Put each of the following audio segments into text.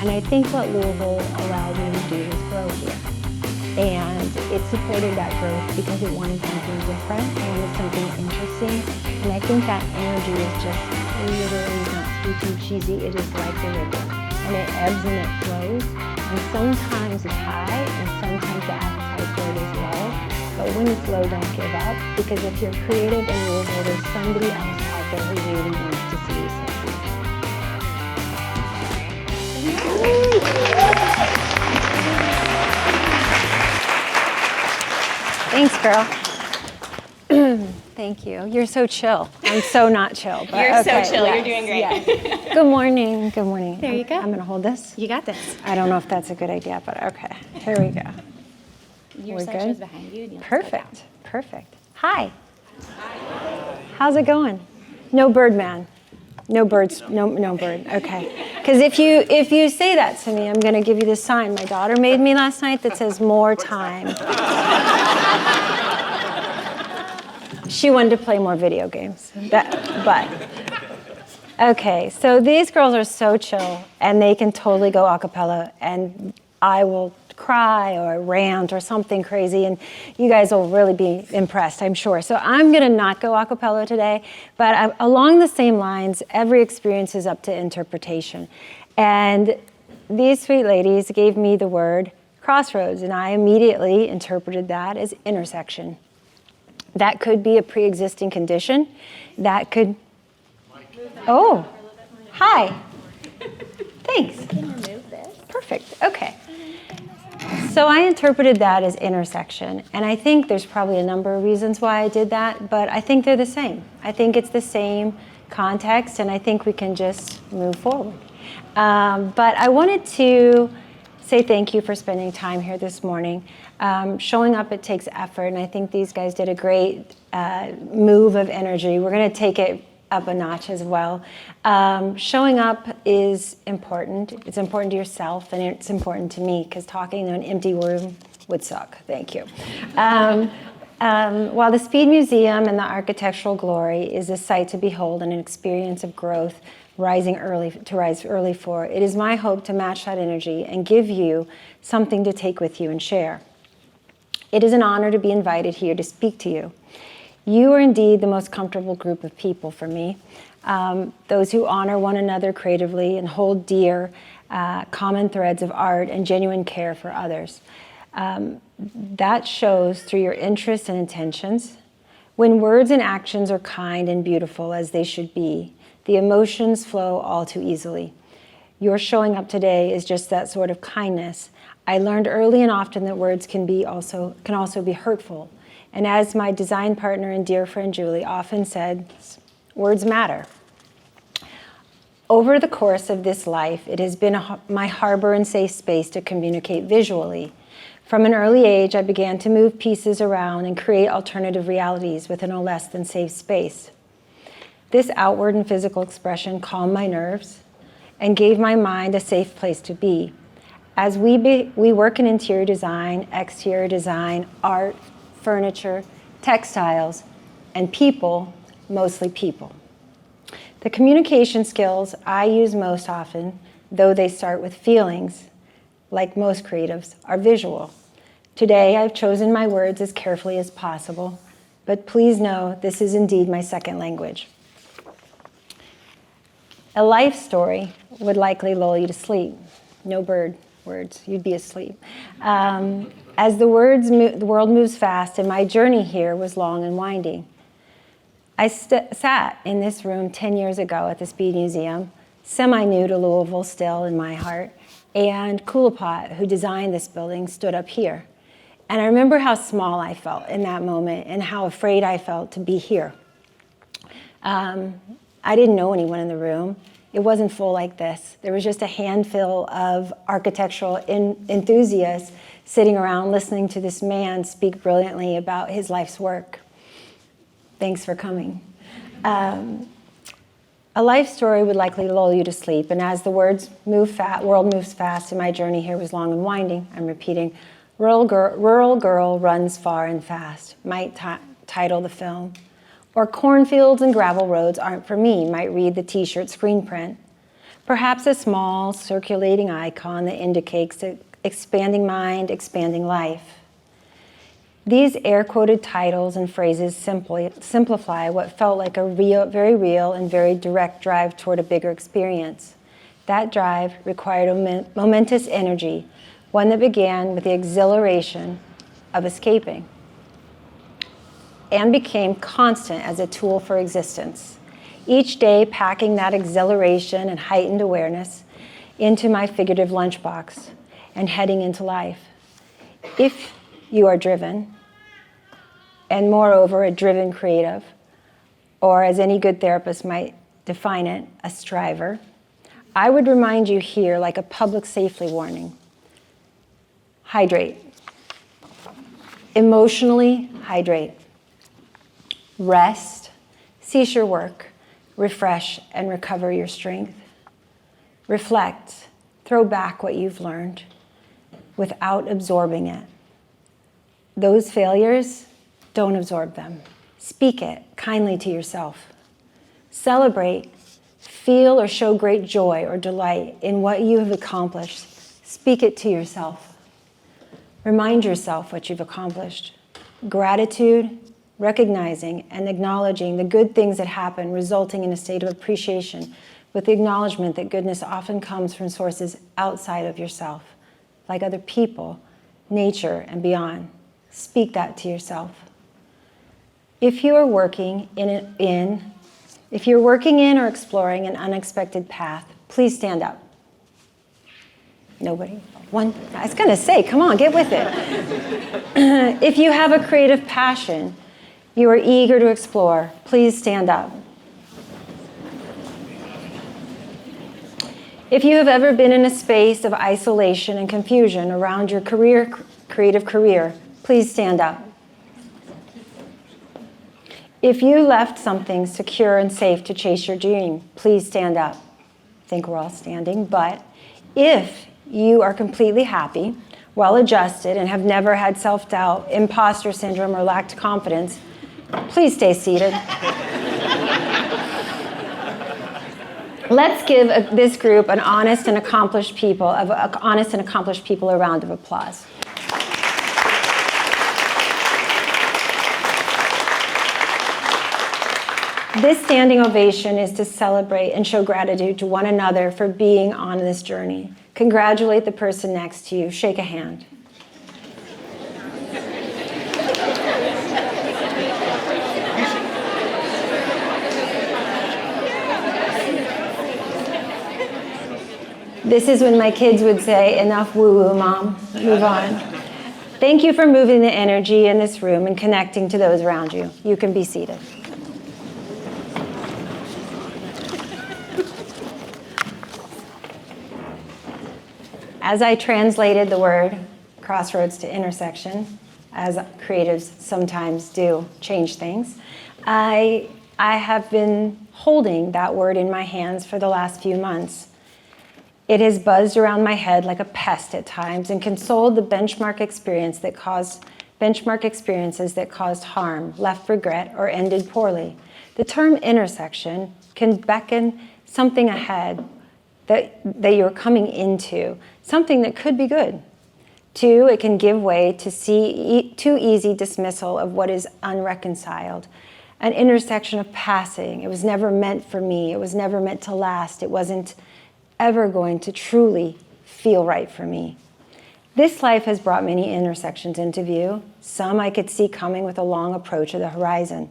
And I think what Louisville allowed me to do is grow here. And it supported that growth because it wanted something different, it wanted something interesting. And I think that energy is just literally, not to be too cheesy, it is like the river. And it ebbs and it flows. And sometimes it's high and sometimes the appetite for it is low. But when it's low, don't give up. Because if you're creative in Louisville, there's somebody else out there who really wants to see you succeed. Thanks, girl. Thank you. You're so chill. I'm so not chill. But You're okay, so chill. yes, You're doing great. Yes. Good morning. Good morning. There you go. I'm going to hold this. You got this. I don't know if that's a good idea, but okay. Here we go. Your We're son good? shows behind you. And you'll Perfect. Perfect. Hi. How's it going? No Birdman. No birds. No bird. Okay. Because if you say that to me, I'm going to give you this sign my daughter made me last night that says more time. She wanted to play more video games. Okay, so these girls are so chill, and they can totally go a cappella, and I will cry or rant or something crazy, and you guys will really be impressed, I'm sure. So I'm going to not go a cappella today, but along the same lines, every experience is up to interpretation. And these sweet ladies gave me the word crossroads, and I immediately interpreted that as intersection. That could be a pre-existing condition. That could... Oh, hi. Thanks. Can you remove this? Perfect, okay. So I interpreted that as intersection, and I think there's probably a number of reasons why I did that, but I think they're the same. I think it's the same context, and I think we can just move forward. But I wanted to say thank you for spending time here this morning. Showing up, it takes effort, and I think these guys did a great move of energy. We're going to take it up a notch as well. Showing up is important. It's important to yourself, and it's important to me, because talking in an empty room would suck. Thank you. While the Speed Museum and the architectural glory is a sight to behold and an experience of growth, rise early for, it is my hope to match that energy and give you something to take with you and share. It is an honor to be invited here to speak to you. You are indeed the most comfortable group of people for me, those who honor one another creatively and hold dear common threads of art and genuine care for others. That shows through your interests and intentions. When words and actions are kind and beautiful as they should be, the emotions flow all too easily. Your showing up today is just that sort of kindness. I learned early and often that words can also be hurtful. And as my design partner and dear friend Julie often said, words matter. Over the course of this life, it has been my harbor and safe space to communicate visually. From an early age, I began to move pieces around and create alternative realities within a less than safe space. This outward and physical expression calmed my nerves and gave my mind a safe place to be. As we work in interior design, exterior design, art, furniture, textiles, and people, mostly people. The communication skills I use most often, though they start with feelings, like most creatives, are visual. Today, I've chosen my words as carefully as possible, but please know this is indeed my second language. A life story would likely lull you to sleep. No bird words, you'd be asleep. As the world moves fast, and my journey here was long and winding. I sat in this room 10 years ago at the Speed Museum, semi-new to Louisville still in my heart, and Coolapot, who designed this building, stood up here. And I remember how small I felt in that moment and how afraid I felt to be here. I didn't know anyone in the room. It wasn't full like this. There was just a handful of architectural enthusiasts sitting around listening to this man speak brilliantly about his life's work. Thanks for coming. A life story would likely lull you to sleep, and as the world moves fast, and my journey here was long and winding, I'm repeating, Rural Girl Runs Far and Fast, might title the film. Or Cornfields and Gravel Roads Aren't For Me, might read the t-shirt screen print. Perhaps a small circulating icon that indicates expanding mind, expanding life. These air-quoted titles and phrases simplify what felt like a very real and very direct drive toward a bigger experience. That drive required a momentous energy, one that began with the exhilaration of escaping and became constant as a tool for existence. Each day packing that exhilaration and heightened awareness into my figurative lunchbox and heading into life. If you are driven, and moreover a driven creative, or as any good therapist might define it, a striver, I would remind you here like a public safety warning. Hydrate. Emotionally hydrate. Rest, cease your work, refresh and recover your strength. Reflect, throw back what you've learned without absorbing it. Those failures, don't absorb them. Speak it kindly to yourself. Celebrate, feel or show great joy or delight in what you have accomplished. Speak it to yourself. Remind yourself what you've accomplished. Gratitude, recognizing and acknowledging the good things that happen, resulting in a state of appreciation with the acknowledgement that goodness often comes from sources outside of yourself, like other people, nature, and beyond. Speak that to yourself. If you're working in or exploring an unexpected path, please stand up. Nobody? One? I was going to say, come on, get with it. If you have a creative passion you are eager to explore, please stand up. If you have ever been in a space of isolation and confusion around your creative career, please stand up. If you left something secure and safe to chase your dream, please stand up. I think we're all standing, but if you are completely happy, well-adjusted, and have never had self-doubt, imposter syndrome, or lacked confidence, please stay seated. Let's give this group an honest and accomplished people a round of applause. This standing ovation is to celebrate and show gratitude to one another for being on this journey. Congratulate the person next to you. Shake a hand. This is when my kids would say, enough woo-woo, Mom, move on. Thank you for moving the energy in this room and connecting to those around you. You can be seated. As I translated the word crossroads to intersection, as creatives sometimes do change things, I have been holding that word in my hands for the last few months. It has buzzed around my head like a pest at times and consoled the benchmark experiences that caused harm, left regret, or ended poorly. The term intersection can beckon something ahead that you're coming into, something that could be good. 2, it can give way to too easy dismissal of what is unreconciled. An intersection of passing. It was never meant for me. It was never meant to last. It wasn't ever going to truly feel right for me. This life has brought many intersections into view. Some I could see coming with a long approach of the horizon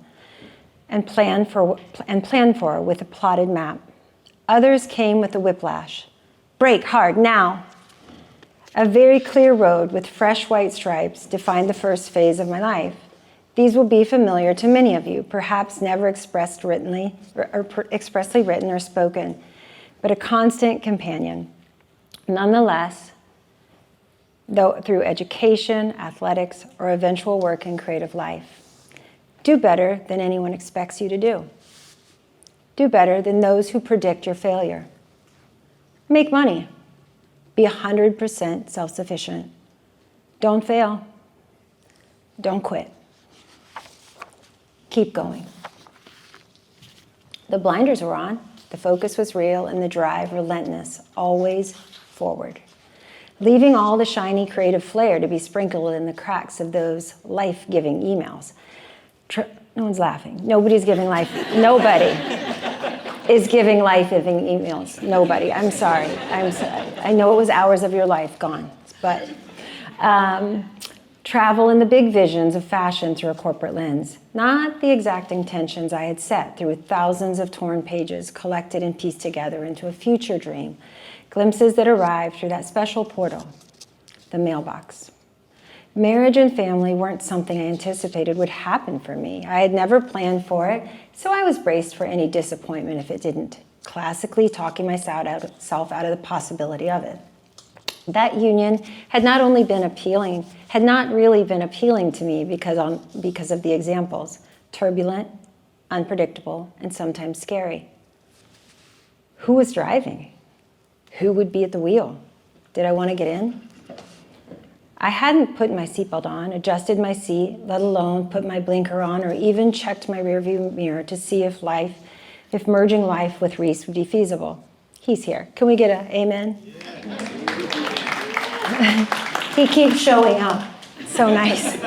and plan for with a plotted map. Others came with a whiplash. Brake hard now. A very clear road with fresh white stripes defined the first phase of my life. These will be familiar to many of you, perhaps never expressly written or spoken, but a constant companion. Nonetheless, though through education, athletics, or eventual work in creative life, do better than anyone expects you to do. Do better than those who predict your failure. Make money. Be 100% self-sufficient. Don't fail. Don't quit. Keep going. The blinders were on. The focus was real and the drive relentless, always forward. Leaving all the shiny creative flair to be sprinkled in the cracks of those life-giving emails. No one's laughing. Nobody's giving life. Nobody is giving life-giving emails. Nobody. I'm sorry. I know it was hours of your life gone, but travel in the big visions of fashion through a corporate lens, not the exact intentions I had set through thousands of torn pages collected and pieced together into a future dream, glimpses that arrived through that special portal, the mailbox. Marriage and family weren't something I anticipated would happen for me. I had never planned for it, so I was braced for any disappointment if it didn't, classically talking myself out of the possibility of it. That union had not really been appealing to me because of the examples, turbulent, unpredictable, and sometimes scary. Who was driving? Who would be at the wheel? Did I want to get in? I hadn't put my seatbelt on, adjusted my seat, let alone put my blinker on, or even checked my rearview mirror to see if merging life with Reese would be feasible. He's here. Can we get an amen? Yeah. He keeps showing up. So nice. See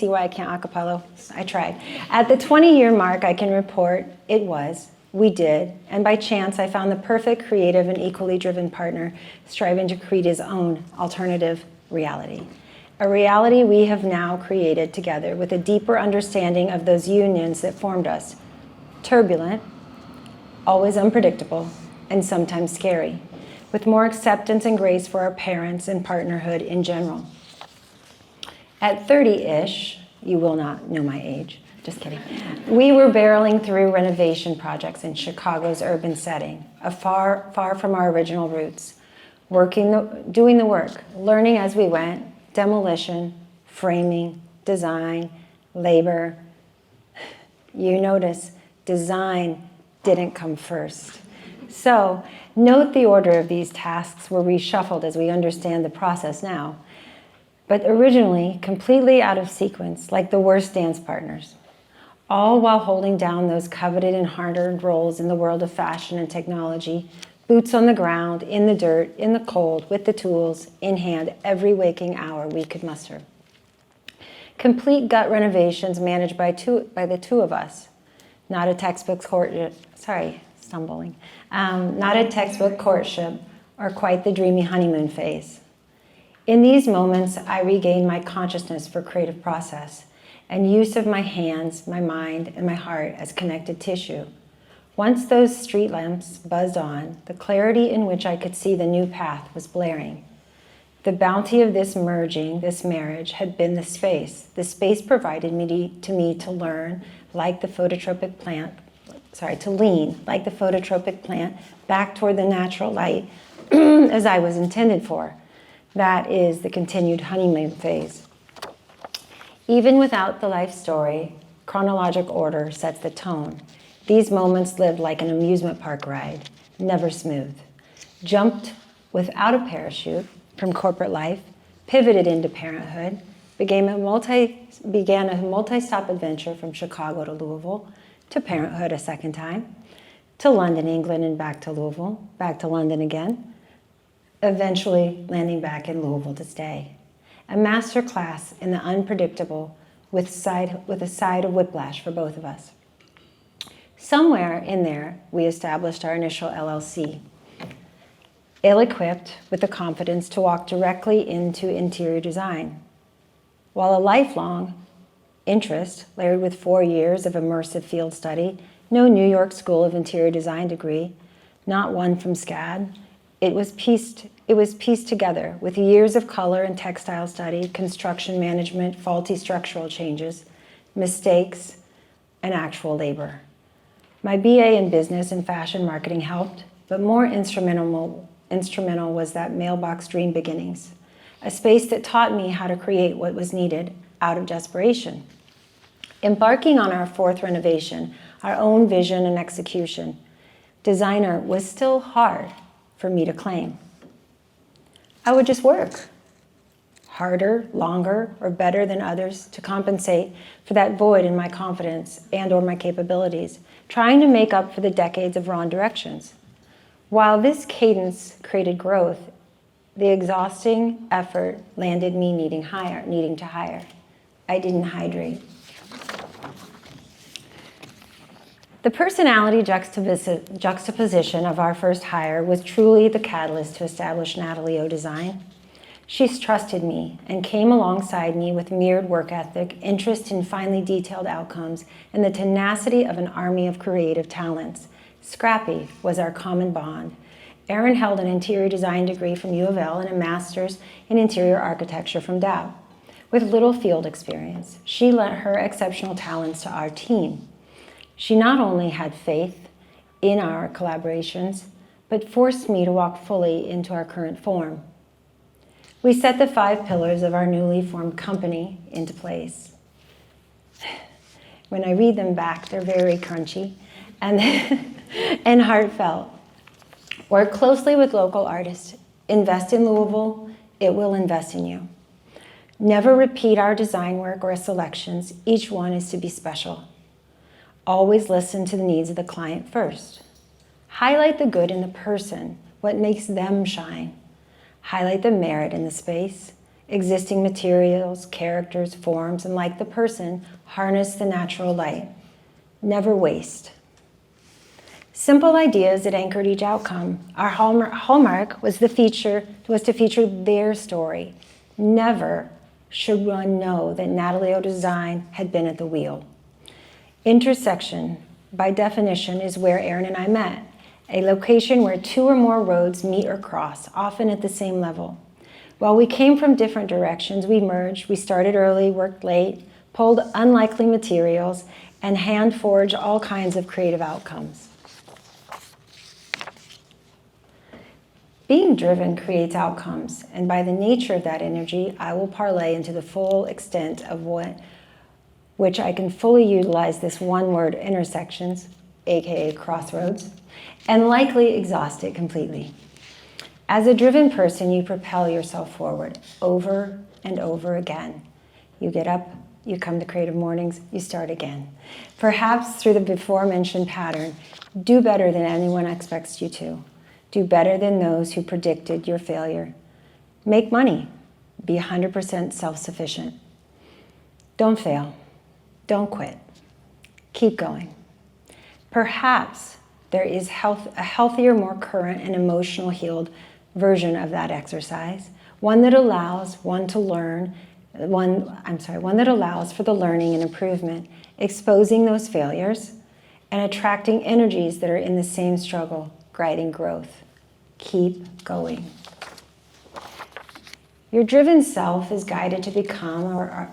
why I can't acapella? I tried. At the 20-year mark, I can report we did, and by chance, I found the perfect creative and equally driven partner striving to create his own alternative reality. A reality we have now created together with a deeper understanding of those unions that formed us. Turbulent, always unpredictable, and sometimes scary, with more acceptance and grace for our parents and partnerhood in general. At 30-ish, you will not know my age, just kidding, we were barreling through renovation projects in Chicago's urban setting, far from our original roots, doing the work, learning as we went, demolition, framing, design, labor. You notice design didn't come first. So note the order of these tasks were reshuffled as we understand the process now, but originally completely out of sequence, like the worst dance partners, all while holding down those coveted and hard-earned roles in the world of fashion and technology, boots on the ground, in the dirt, in the cold, with the tools in hand every waking hour we could muster. Complete gut renovations managed by the two of us, not a textbook courtship, not a textbook courtship or quite the dreamy honeymoon phase. In these moments, I regain my consciousness for creative process and use of my hands, my mind, and my heart as connected tissue. Once those street lamps buzzed on, the clarity in which I could see the new path was blaring. The bounty of this merging, this marriage, had been the space. The space provided to me to learn, like the phototropic plant, to lean, like the phototropic plant, back toward the natural light as I was intended for. That is the continued honeymoon phase. Even without the life story, chronologic order sets the tone. These moments lived like an amusement park ride, never smooth. Jumped without a parachute from corporate life, pivoted into parenthood, began a multi-stop adventure from Chicago to Louisville, to parenthood a second time, to London, England, and back to Louisville, back to London again, eventually landing back in Louisville to stay. A master class in the unpredictable with a side of whiplash for both of us. Somewhere in there, we established our initial LLC, ill-equipped with the confidence to walk directly into interior design. While a lifelong interest, layered with 4 years of immersive field study, no New York School of Interior Design degree, not one from SCAD, it was pieced together with years of color and textile study, construction management, faulty structural changes, mistakes, and actual labor. My BA in business and fashion marketing helped, but more instrumental was that mailbox dream beginnings, a space that taught me how to create what was needed out of desperation. Embarking on our 4th renovation, our own vision and execution, designer was still hard for me to claim. I would just work harder, longer, or better than others to compensate for that void in my confidence and or my capabilities, trying to make up for the decades of wrong directions. While this cadence created growth, the exhausting effort landed me needing to hire. I didn't hydrate. The personality juxtaposition of our first hire was truly the catalyst to establish Natalie O Design. She's trusted me and came alongside me with mirrored work ethic, interest in finely detailed outcomes, and the tenacity of an army of creative talents. Scrappy was our common bond. Erin held an interior design degree from U of L and a master's in interior architecture from Dow. With little field experience, she lent her exceptional talents to our team. She not only had faith in our collaborations, but forced me to walk fully into our current form. We set the 5 pillars of our newly formed company into place. When I read them back, they're very crunchy and heartfelt. Work closely with local artists. Invest in Louisville, it will invest in you. Never repeat our design work or selections. Each one is to be special. Always listen to the needs of the client first. Highlight the good in the person, what makes them shine. Highlight the merit in the space, existing materials, characters, forms, and like the person, harness the natural light. Never waste. Simple ideas that anchored each outcome. Our hallmark was to feature their story. Never should one know that Natalie O Design had been at the wheel. Intersection, by definition, is where Erin and I met, a location where 2 or more roads meet or cross, often at the same level. While we came from different directions, we merged. We started early, worked late, pulled unlikely materials, and hand-forged all kinds of creative outcomes. Being driven creates outcomes, and by the nature of that energy, I will parlay into the full extent of which I can fully utilize this one-word intersections, aka crossroads, and likely exhaust it completely. As a driven person, you propel yourself forward over and over again. You get up, you come to Creative Mornings, you start again. Perhaps through the before-mentioned pattern, do better than anyone expects you to. Do better than those who predicted your failure. Make money. Be 100% self-sufficient. Don't fail. Don't quit. Keep going. Perhaps there is a healthier, more current and emotional healed version of that exercise, one that allows one that allows for the learning and improvement, exposing those failures and attracting energies that are in the same struggle, guiding growth. Keep going. Your driven self is guided to become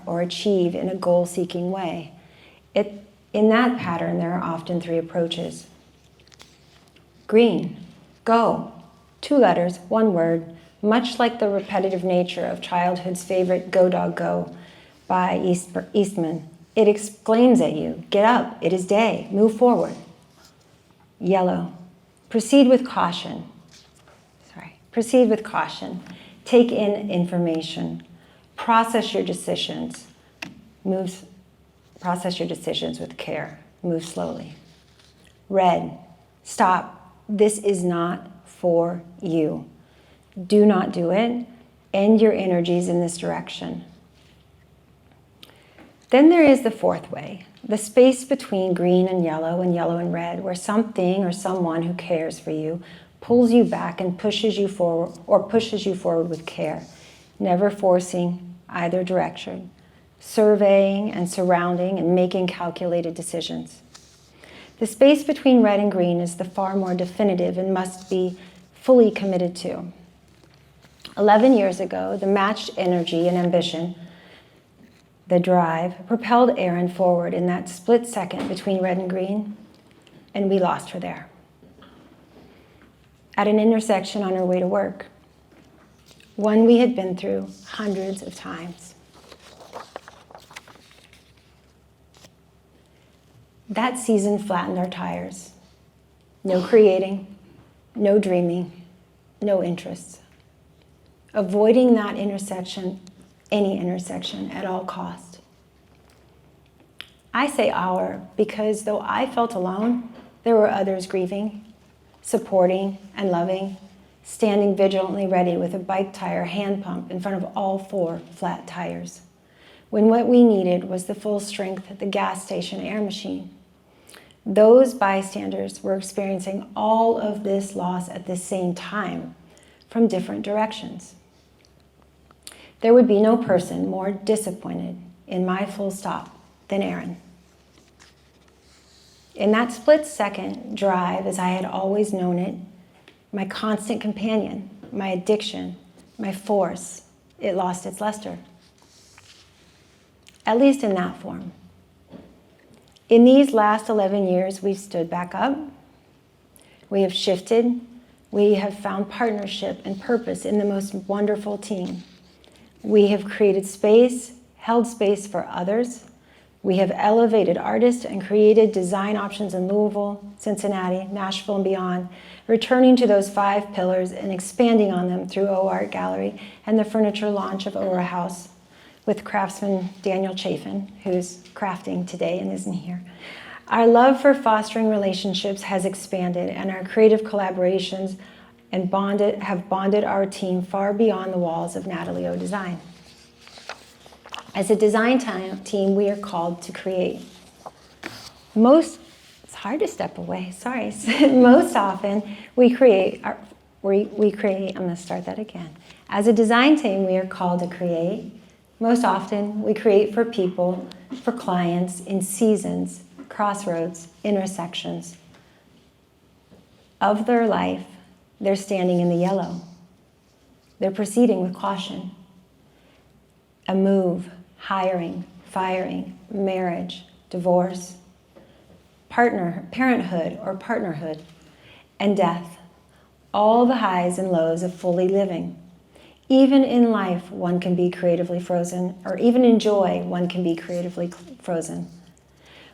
or achieve in a goal-seeking way. In that pattern, there are often 3 approaches. Green, go. 2 letters, 1 word, much like the repetitive nature of childhood's favorite Go Dog Go by Eastman. It exclaims at you, get up, it is day, move forward. Yellow, proceed with caution. Proceed with caution. Take in information. Process your decisions. Process your decisions with care. Move slowly. Red, stop. This is not for you. Do not do it. End your energies in this direction. Then there is the 4th way, the space between green and yellow and red, where something or someone who cares for you pulls you back and pushes you forward with care, never forcing either direction, surveying and surrounding and making calculated decisions. The space between red and green is the far more definitive and must be fully committed to. 11 years ago, the matched energy and ambition, the drive, propelled Erin forward in that split second between red and green, and we lost her there. At an intersection on her way to work, one we had been through hundreds of times. That season flattened our tires. No creating, no dreaming, no interests. Avoiding that intersection any intersection at all cost. I say our because though I felt alone, there were others grieving, supporting and loving, standing vigilantly ready with a bike tire hand pump in front of all 4 flat tires, when what we needed was the full strength at the gas station air machine. Those bystanders were experiencing all of this loss at the same time from different directions. There would be no person more disappointed in my full stop than Aaron. In that split-second drive, as I had always known it, my constant companion, my addiction, my force, it lost its luster. At least in that form. In these last 11 years, we've stood back up. We have shifted. We have found partnership and purpose in the most wonderful team. We have created space, held space for others. We have elevated artists and created design options in Louisville, Cincinnati, Nashville, and beyond, returning to those 5 pillars and expanding on them through O Art Gallery and the furniture launch of Aura House with craftsman Daniel Chafin, who's crafting today and isn't here. Our love for fostering relationships has expanded, and our creative collaborations have bonded our team far beyond the walls of Natalie O Design. As a design team, we are called to create. It's hard to step away, sorry. Most often, we create, I'm gonna start that again. As a design team, we are called to create. Most often, we create for people, for clients, in seasons, crossroads, intersections of their life. They're standing in the yellow. They're proceeding with caution. A move, hiring, firing, marriage, divorce, parenthood or partnerhood, and death. All the highs and lows of fully living. Even in life, one can be creatively frozen, or even in joy, one can be creatively frozen.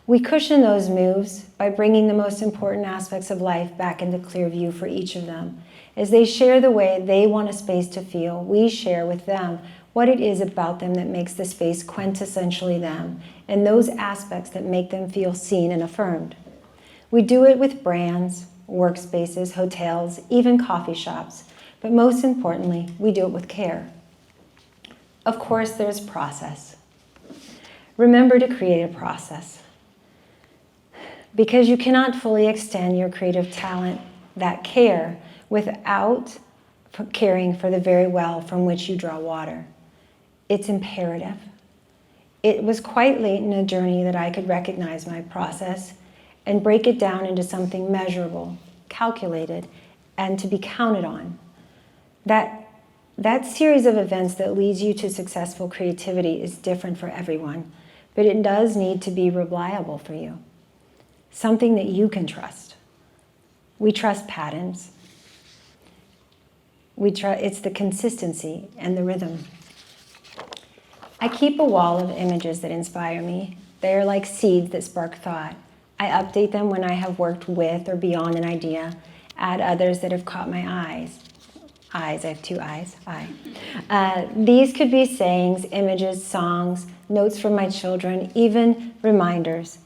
We cushion those moves by bringing the most important aspects of life back into clear view for each of them. As they share the way they want a space to feel, we share with them what it is about them that makes the space quintessentially them, and those aspects that make them feel seen and affirmed. We do it with brands, workspaces, hotels, even coffee shops, but most importantly, we do it with care. Of course, there's process. Remember to create a process, because you cannot fully extend your creative talent, that care, without caring for the very well from which you draw water. It's imperative. It was quite late in the journey that I could recognize my process and break it down into something measurable, calculated, and to be counted on. That series of events that leads you to successful creativity is different for everyone, but it does need to be reliable for you. Something that you can trust. We trust patterns. It's the consistency and the rhythm. I keep a wall of images that inspire me. They are like seeds that spark thought. I update them when I have worked with or beyond an idea, add others that have caught my eyes. I have 2 eyes, these could be sayings, images, songs, notes from my children, even reminders.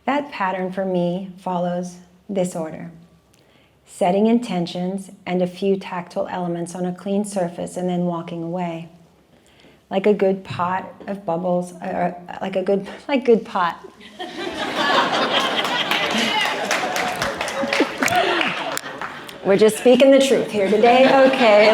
That pattern for me follows this order. Setting intentions and a few tactile elements on a clean surface and then walking away. Like a good pot of bubbles, like good pot. We're just speaking the truth here today, okay.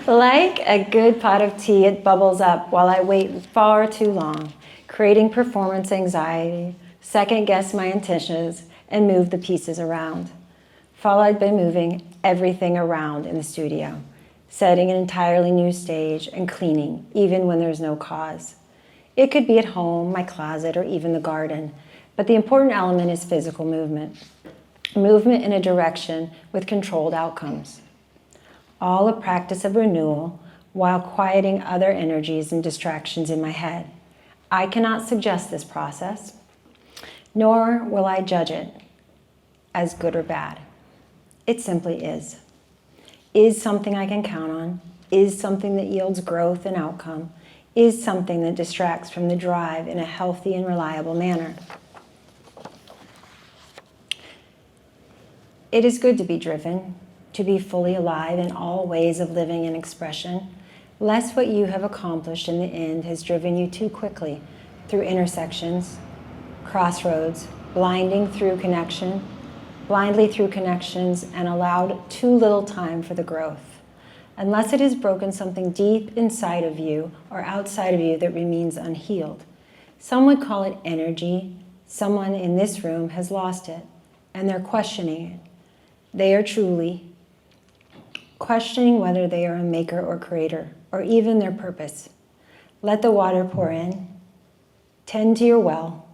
Like a good pot of tea, it bubbles up while I wait far too long, creating performance anxiety, second guess my intentions, and move the pieces around. Followed by moving everything around in the studio, setting an entirely new stage and cleaning, even when there's no cause. It could be at home, my closet, or even the garden, but the important element is physical movement. Movement in a direction with controlled outcomes. All a practice of renewal while quieting other energies and distractions in my head. I cannot suggest this process, nor will I judge it as good or bad. It simply is. Is something I can count on, is something that yields growth and outcome, is something that distracts from the drive in a healthy and reliable manner. It is good to be driven, to be fully alive in all ways of living and expression, lest what you have accomplished in the end has driven you too quickly through intersections, crossroads, blindly through connections, and allowed too little time for the growth, unless it has broken something deep inside of you or outside of you that remains unhealed. Some would call it energy. Someone in this room has lost it, and they're questioning it. They are truly questioning whether they are a maker or creator, or even their purpose. Let the water pour in, tend to your well,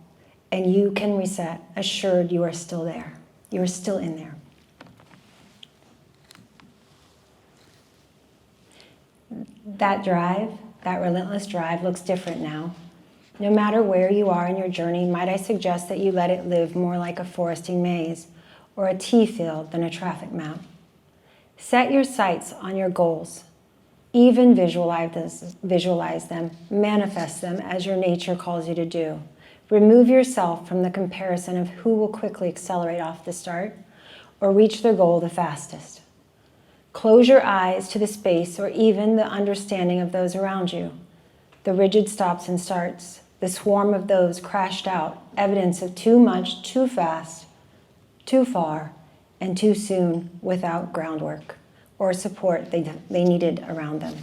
and you can reset, assured you are still there. You are still in there. That drive, that relentless drive, looks different now. No matter where you are in your journey, might I suggest that you let it live more like a foresting maze or a tea field than a traffic map. Set your sights on your goals. Even visualize them, manifest them as your nature calls you to do. Remove yourself from the comparison of who will quickly accelerate off the start or reach their goal the fastest. Close your eyes to the space or even the understanding of those around you. The rigid stops and starts, the swarm of those crashed out, evidence of too much, too fast, too far, and too soon without groundwork or support they needed around them.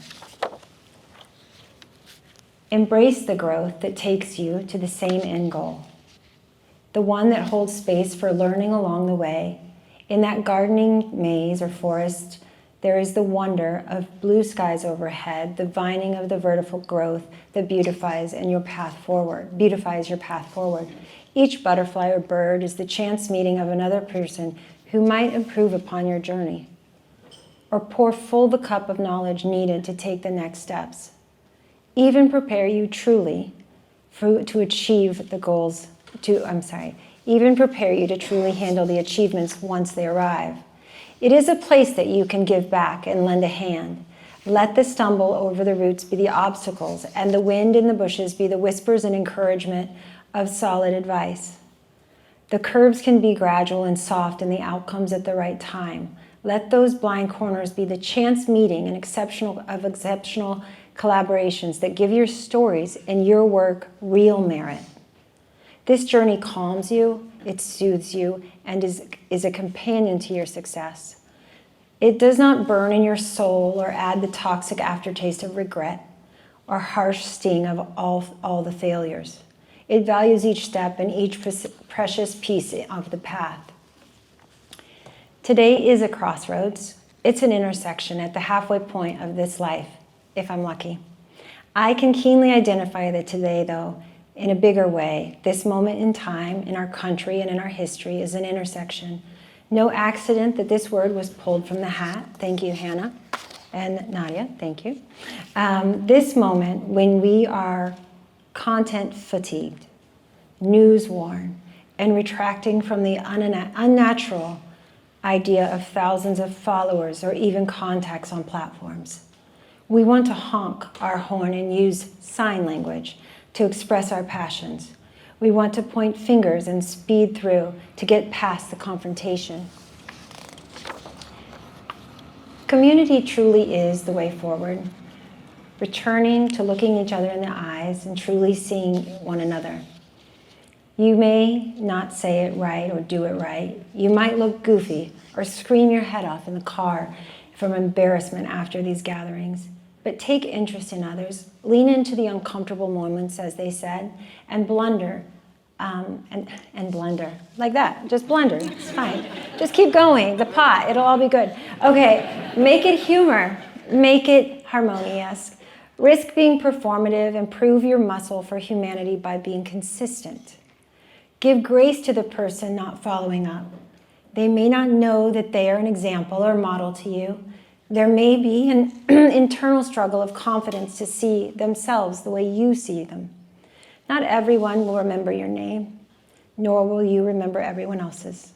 Embrace the growth that takes you to the same end goal, the one that holds space for learning along the way. In that gardening maze or forest, there is the wonder of blue skies overhead, the vining of the vertical growth that beautifies your path forward. Each butterfly or bird is the chance meeting of another person who might improve upon your journey or pour full the cup of knowledge needed to take the next steps. Even prepare you truly to achieve the goals, even prepare you to truly handle the achievements once they arrive. It is a place that you can give back and lend a hand. Let the stumble over the roots be the obstacles, and the wind in the bushes be the whispers and encouragement of solid advice. The curves can be gradual and soft, and the outcomes at the right time. Let those blind corners be the chance meeting and exceptional collaborations that give your stories and your work real merit. This journey calms you, it soothes you, and is a companion to your success. It does not burn in your soul or add the toxic aftertaste of regret or harsh sting of all the failures. It values each step and each precious piece of the path. Today is a crossroads. It's an intersection at the halfway point of this life, if I'm lucky. I can keenly identify that today, though, in a bigger way, this moment in time, in our country and in our history, is an intersection. No accident that this word was pulled from the hat. Thank you, Hannah and Nadia, thank you. This moment when we are content fatigued, news worn, and retracting from the unnatural idea of thousands of followers or even contacts on platforms. We want to honk our horn and use sign language to express our passions. We want to point fingers and speed through to get past the confrontation. Community truly is the way forward. Returning to looking each other in the eyes and truly seeing one another. You may not say it right or do it right. You might look goofy or scream your head off in the car from embarrassment after these gatherings. But take interest in others, lean into the uncomfortable moments, as they said, and blunder, and blunder, like that, just blunder, it's fine. Just keep going, the pot, it'll all be good. Okay, make it humor, make it harmonious. Risk being performative and prove your muscle for humanity by being consistent. Give grace to the person not following up. They may not know that they are an example or model to you. There may be an internal struggle of confidence to see themselves the way you see them. Not everyone will remember your name, nor will you remember everyone else's.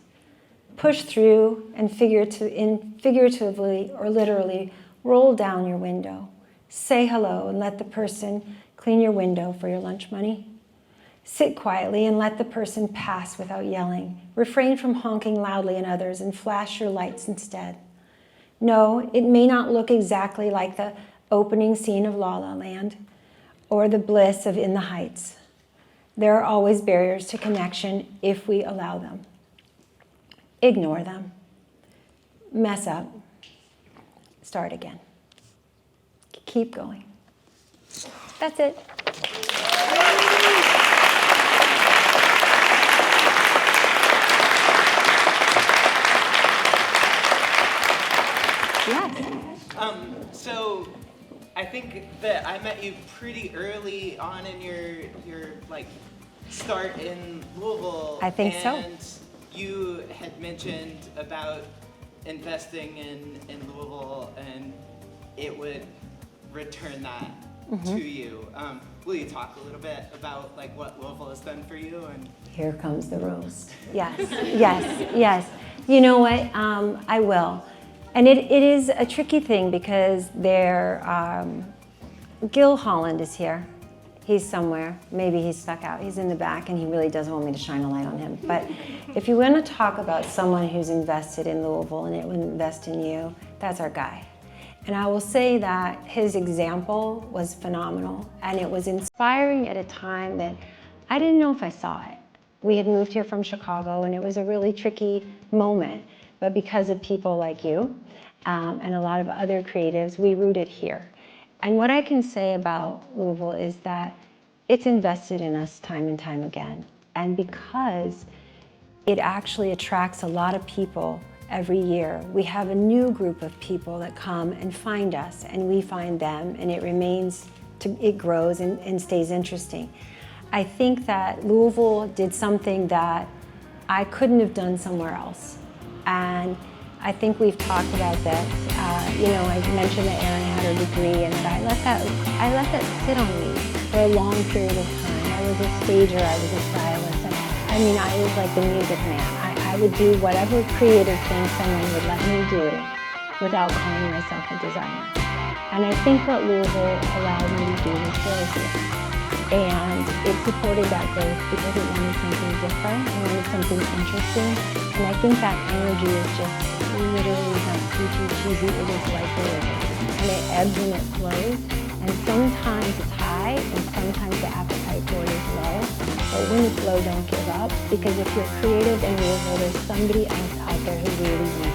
Push through and figuratively or literally Roll down your window. Say hello and let the person clean your window for your lunch money. Sit quietly and let the person pass without yelling. Refrain from honking loudly at others and flash your lights instead. No, it may not look exactly like the opening scene of La La Land or the bliss of In the Heights. There are always barriers to connection if we allow them. Ignore them. Mess up. Start again. Keep going. That's it. Yes. So I think that I met you pretty early on in your like start in Louisville. I think so. And you had mentioned about investing in Louisville and it would return that to you. Will you talk a little bit about like what Louisville has done for you? And Here comes the roast. Yes, yes, yes. You know what? I will. And it is a tricky thing because Gil Holland is here. He's somewhere. Maybe he's stuck out. He's in the back and he really doesn't want me to shine a light on him. But if you want to talk about someone who's invested in Louisville and it would invest in you, that's our guy. And I will say that his example was phenomenal and it was inspiring at a time that I didn't know if I saw it. We had moved here from Chicago and it was a really tricky moment. But because of people like you and a lot of other creatives, we rooted here. And what I can say about Louisville is that it's invested in us time and time again. And because it actually attracts a lot of people every year, we have a new group of people that come and find us and we find them, and it grows and stays interesting. I think that Louisville did something that I couldn't have done somewhere else. And I think we've talked about this. I mentioned that Erin had her degree and that I let that sit on me for a long period of time. I was a stager, I was a stylist, and I was like the music man. I would do whatever creative thing someone would let me do without calling myself a designer. And I think what Louisville allowed me to do was grow here. And it supported that growth because it wanted something different, it wanted something interesting. And I think that energy is just literally not cheesy, it is like the river. And it ebbs and it flows. And sometimes it's high and sometimes the appetite for it is low. But when it's low, don't give up. Because if you're creative and Louisville, there's somebody else out there who really wants